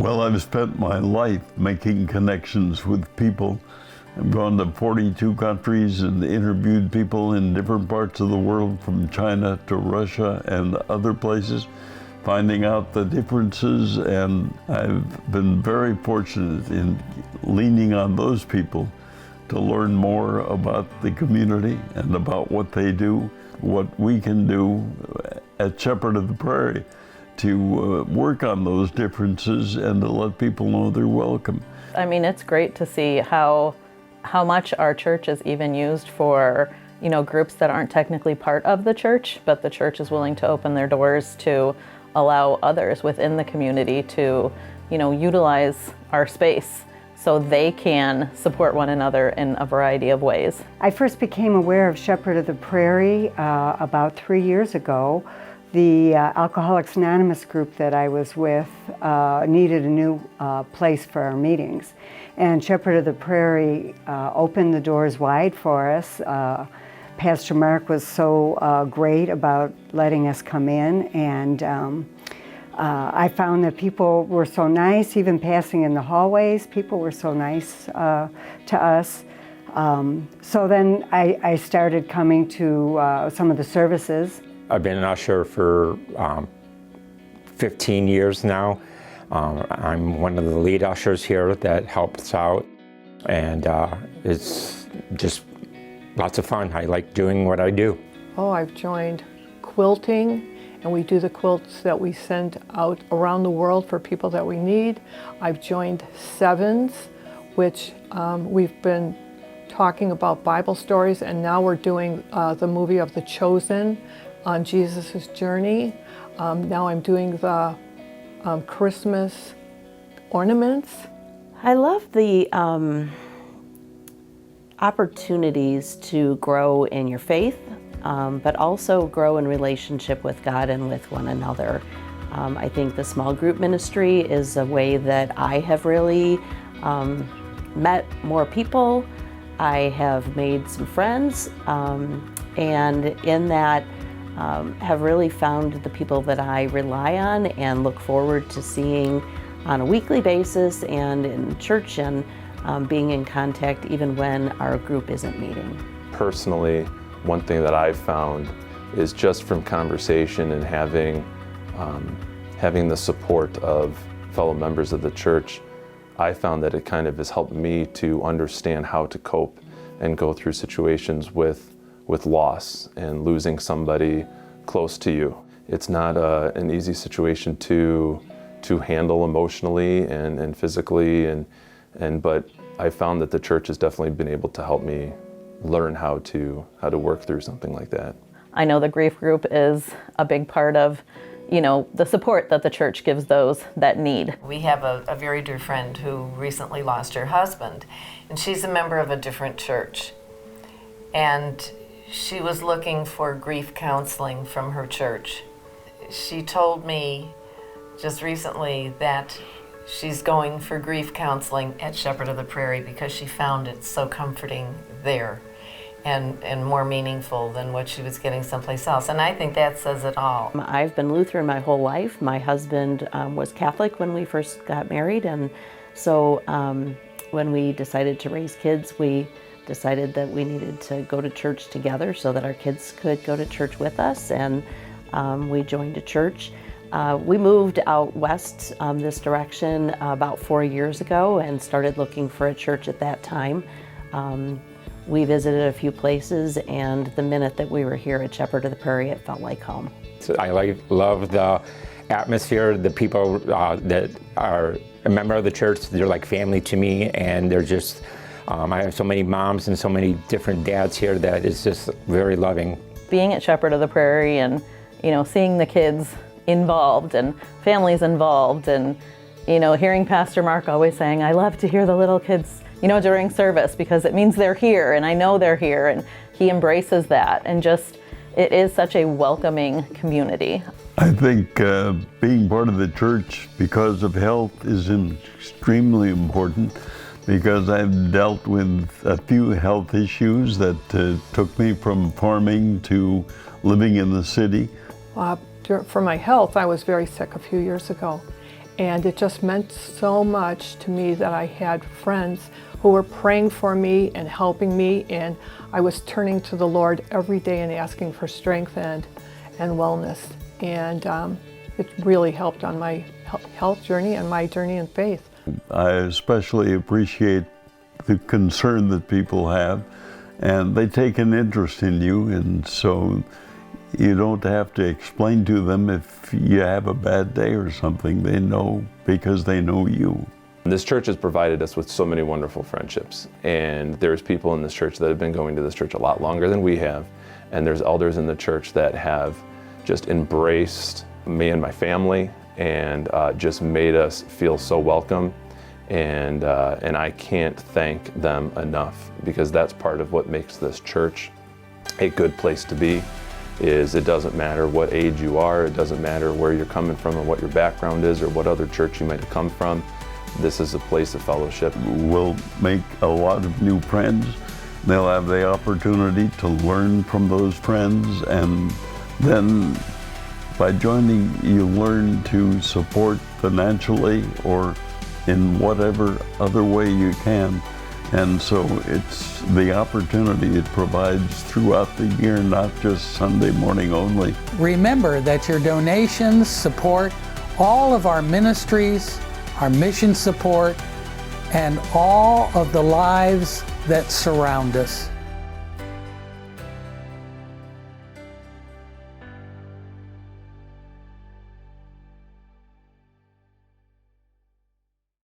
Well, I've spent my life making connections with people. I've gone to 42 countries and interviewed people in different parts of the world, from China to Russia and other places, finding out the differences, and I've been very fortunate in leaning on those people to learn more about the community and about what they do, what we can do at Shepherd of the Prairie to work on those differences and to let people know they're welcome. I mean, it's great to see how much our church is even used for, groups that aren't technically part of the church, but the church is willing to open their doors to allow others within the community to, utilize our space so they can support one another in a variety of ways. I first became aware of Shepherd of the Prairie about 3 years ago. The Alcoholics Anonymous group that I was with needed a new place for our meetings. And Shepherd of the Prairie opened the doors wide for us. Pastor Mark was so great about letting us come in, and I found that people were so nice, even passing in the hallways, people were so nice to us. So then I started coming to some of the services. I've been an usher for 15 years now. I'm one of the lead ushers here that helps out, and it's just lots of fun. I like doing what I do. Oh, I've joined quilting, and we do the quilts that we send out around the world for people that we need. I've joined Sevens, which we've been talking about Bible stories, and now we're doing the movie of The Chosen on Jesus' journey. Now I'm doing the Christmas ornaments. I love the opportunities to grow in your faith, but also grow in relationship with God and with one another. I think the small group ministry is a way that I have really met more people. I have made some friends, and in that have really found the people that I rely on and look forward to seeing on a weekly basis and in church, and being in contact even when our group isn't meeting. Personally, one thing that I've found is just from conversation and having the support of fellow members of the church, I found that it kind of has helped me to understand how to cope and go through situations with loss and losing somebody close to you. It's not an easy situation to handle emotionally and physically, but I found that the church has definitely been able to help me learn how to work through something like that. I know the grief group is a big part of, the support that the church gives those that need. We have a very dear friend who recently lost her husband, and she's a member of a different church. And she was looking for grief counseling from her church. She told me just recently that she's going for grief counseling at Shepherd of the Prairie because she found it so comforting there and more meaningful than what she was getting someplace else. And I think that says it all. I've been Lutheran my whole life. My husband was Catholic when we first got married, and so when we decided to raise kids, we decided that we needed to go to church together so that our kids could go to church with us, and we joined a church. We moved out west this direction about 4 years ago and started looking for a church at that time. We visited a few places, and the minute that we were here at Shepherd of the Prairie, it felt like home. So I love the atmosphere, the people that are a member of the church. They're like family to me, and they're just, I have so many moms and so many different dads here that is just very loving. Being at Shepherd of the Prairie and, seeing the kids involved and families involved, and, hearing Pastor Mark always saying, I love to hear the little kids, during service, because it means they're here and I know they're here, and he embraces that, and just, it is such a welcoming community. I think being part of the church because of health is extremely important, because I've dealt with a few health issues that took me from farming to living in the city. For my health, I was very sick a few years ago, And it just meant so much to me that I had friends who were praying for me and helping me, and I was turning to the Lord every day and asking for strength and wellness. And it really helped on my health journey and my journey in faith. I especially appreciate the concern that people have, and they take an interest in you, and so you don't have to explain to them if you have a bad day or something. They know because they know you. This church has provided us with so many wonderful friendships, and there's people in this church that have been going to this church a lot longer than we have, and there's elders in the church that have just embraced me and my family and just made us feel so welcome, and I can't thank them enough, because that's part of what makes this church a good place to be. Is it doesn't matter what age you are, it doesn't matter where you're coming from or what your background is or what other church you might have come from. This is a place of fellowship. We'll make a lot of new friends. They'll have the opportunity to learn from those friends, and then by joining, you learn to support financially or in whatever other way you can. And so it's the opportunity it provides throughout the year, not just Sunday morning only. Remember that your donations support all of our ministries, our mission support, and all of the lives that surround us.